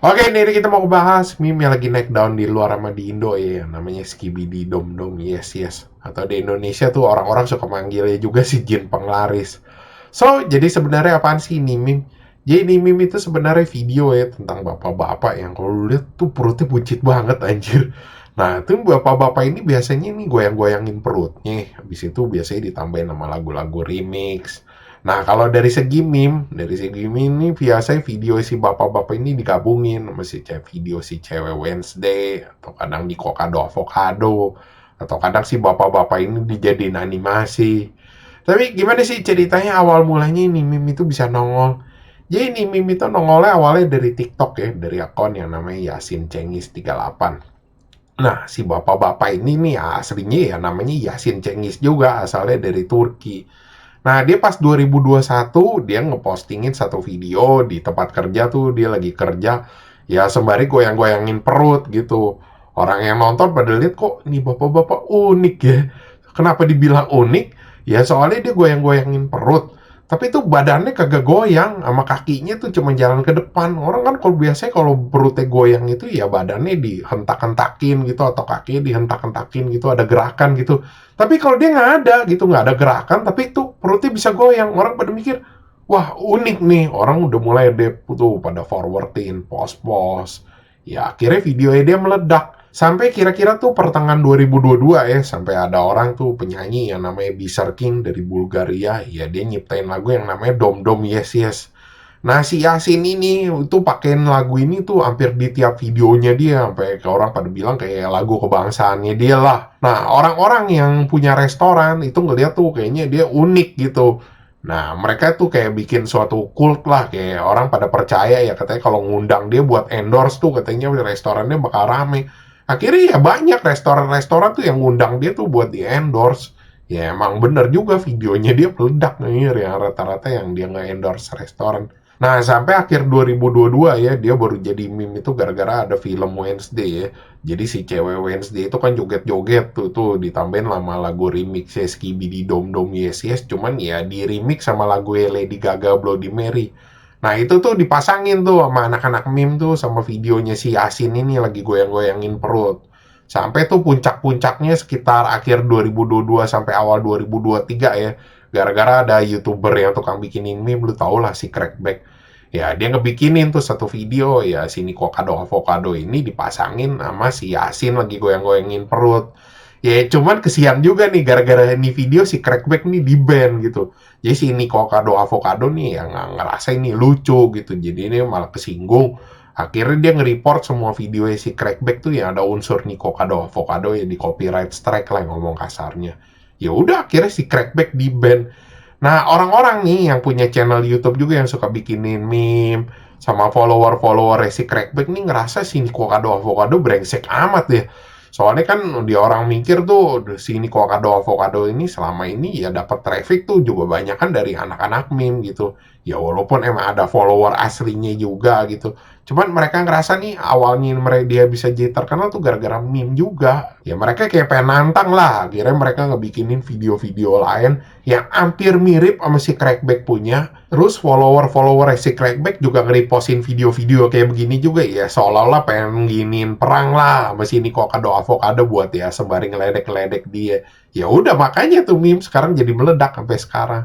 Oke, ini kita mau bahas meme yang lagi naik daun di luar sama di Indo ya, yang namanya Skibidi Dom Dom, yes yes. Atau di Indonesia tuh orang-orang suka manggilnya juga si jin penglaris. So, jadi sebenarnya apaan sih ini meme? Jadi ini meme itu sebenarnya video ya tentang bapak-bapak yang kalau lu lihat tuh perutnya buncit banget anjir. Nah, tuh bapak-bapak ini biasanya nih goyang-goyangin perutnya. Habis itu biasanya ditambahin sama lagu-lagu remix. Nah, kalau dari segi meme ini biasanya video si bapak-bapak ini digabungin sama video si cewek Wednesday, atau kadang di Kokado Avocado, atau kadang si bapak-bapak ini dijadiin animasi. Tapi gimana sih ceritanya awal mulanya ini meme itu bisa nongol? Jadi ini meme itu nongolnya awalnya dari TikTok ya, dari akun yang namanya Yasin Cengis 38. Nah, si bapak-bapak ini nih aslinya ya namanya Yasin Cengis juga, asalnya dari Turki. Nah, dia pas 2021 dia ngepostingin satu video di tempat kerja tuh, dia lagi kerja ya sembari goyang-goyangin perut gitu. Orang yang nonton pada lihat kok nih bapak-bapak unik ya. Kenapa dibilang unik? Ya soalnya dia goyang-goyangin perut. Tapi tuh badannya kagak goyang, sama kakinya tuh cuma jalan ke depan. Orang kan kalau biasanya kalau perutnya goyang itu ya badannya dihentak-hentakin gitu, atau kakinya dihentak-hentakin gitu, ada gerakan gitu. Tapi kalau dia nggak ada gitu, nggak ada gerakan, tapi itu perutnya bisa goyang. Orang pada mikir, wah unik nih. Orang udah mulai deh tuh pada forwardin, post-post. Ya akhirnya videonya dia meledak. Sampai kira-kira tuh pertengahan 2022 ya, sampai ada orang tuh penyanyi yang namanya Bizar King dari Bulgaria, ya dia nyiptain lagu yang namanya Dom Dom Yes Yes. Nah si Yasin ini itu pakein lagu ini tuh hampir di tiap videonya dia, sampai ke orang pada bilang kayak lagu kebangsaannya dia lah. Nah orang-orang yang punya restoran itu ngeliat tuh kayaknya dia unik gitu. Nah mereka tuh kayak bikin suatu cult lah, kayak orang pada percaya ya, katanya kalau ngundang dia buat endorse tuh katanya restorannya bakal rame. Akhirnya ya banyak restoran-restoran tuh yang ngundang dia tuh buat di endorse. Ya emang bener juga videonya dia meledak nih, yang rata-rata yang dia nge-endorse restoran. Nah, sampai akhir 2022 ya, dia baru jadi meme itu gara-gara ada film Wednesday ya. Jadi si cewek Wednesday itu kan joget-joget tuh ditambahin lama lagu remix ya Skibidi Dom Dom Yes Yes, cuman ya di remix sama lagu Lady Gaga Bloody Mary. Nah, itu tuh dipasangin tuh sama anak-anak meme tuh sama videonya si Yasin ini lagi goyang-goyangin perut. Sampai tuh puncak-puncaknya sekitar akhir 2022 sampai awal 2023 ya. Gara-gara ada YouTuber yang tukang bikinin meme, lu tau lah si Crackback. Ya, dia ngebikinin tuh satu video, ya si Niko Kado Avocado ini dipasangin sama si Yasin lagi goyang-goyangin perut. Ya, cuman kesian juga nih, gara-gara ini video si Crackback nih di-ban gitu. Jadi si Niko Kado Avocado nih yang nggak ngerasa ini lucu gitu. Jadi ini malah kesinggung. Akhirnya dia nge-report semua video si Crackback tuh yang ada unsur Niko Kado Avocado ya, di copyright strike lah ngomong kasarnya. Ya udah akhirnya si Crackback di-ban. Nah, orang-orang nih yang punya channel YouTube juga yang suka bikinin meme sama follower-follower si Crackback nih ngerasa si Niko Kado Avocado brengsek amat ya. Soalnya kan dia orang mikir tuh si Niko Kado Avocado ini selama ini ya dapat traffic tuh juga banyak kan dari anak-anak meme gitu. Ya walaupun emang ada follower aslinya juga gitu. Cuman mereka ngerasa nih awalnya mereka dia bisa jadi terkenal tuh gara-gara meme juga. Ya mereka kayak pengen nantang lah. Akhirnya mereka ngebikinin video-video lain yang hampir mirip sama si Crackback punya. Terus follower-follower si Crackback juga nge-repostin video-video kayak begini juga ya. Seolah-olah pengen giniin perang lah sama si Niko Kado Avocado buat ya sembari ngeledek-ngeledek dia. Ya udah makanya tuh meme sekarang jadi meledak sampai sekarang.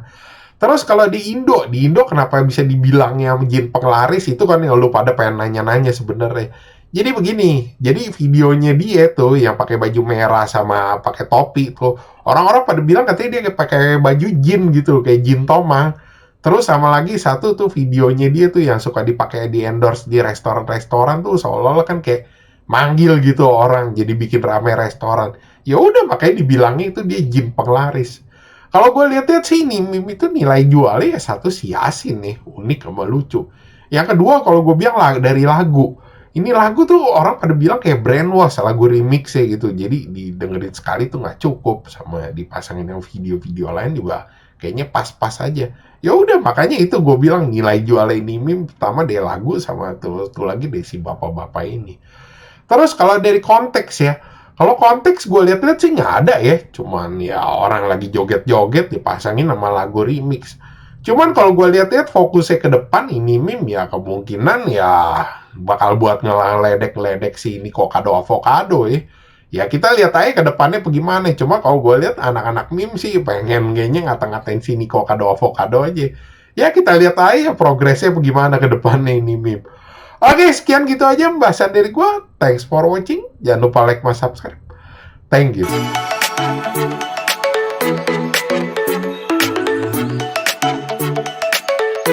Terus kalau di Indo kenapa bisa dibilangnya jin penglaris itu kan yang lu pada pengen nanya-nanya sebenarnya. Jadi begini, jadi videonya dia tuh yang pakai baju merah sama pakai topi tuh, orang-orang pada bilang katanya dia pakai baju jin gitu, kayak jin tomang. Terus sama lagi satu tuh videonya dia tuh yang suka dipakai di endorse di restoran-restoran tuh seolah-olah kan kayak manggil gitu orang jadi bikin rame restoran. Ya udah makanya dibilangnya itu dia jin penglaris. Kalau gue lihat-lihat sih ini meme itu nilai jualnya ya satu si Yasin nih, unik sama lucu. Yang kedua kalau gue bilang dari lagu. Ini lagu tuh orang pada bilang kayak brainwash, lagu remix ya gitu. Jadi didengerin sekali tuh nggak cukup, sama dipasangin yang video-video lain juga kayaknya pas-pas aja. Ya udah makanya itu gue bilang nilai jual ini meme pertama dari lagu sama tuh lagi dari si bapak-bapak ini. Terus kalau dari konteks ya, kalau konteks gue lihat-lihat sih nggak ada ya, cuman ya orang lagi joget-joget dipasangin sama lagu remix. Cuman kalau gue lihat-lihat fokusnya ke depan ini meme ya kemungkinan ya bakal buat ngeledek-ledek si Nico Avocado ya. Ya kita lihat aja ke depannya bagaimana. Cuma kalau gue lihat anak-anak meme sih pengen kayaknya ngata-ngatain si Nico Avocado aja. Ya kita lihat aja progresnya bagaimana ke depannya ini meme. Oke, sekian gitu aja pembahasan dari gue. Thanks for watching. Jangan lupa like, subscribe. Thank you.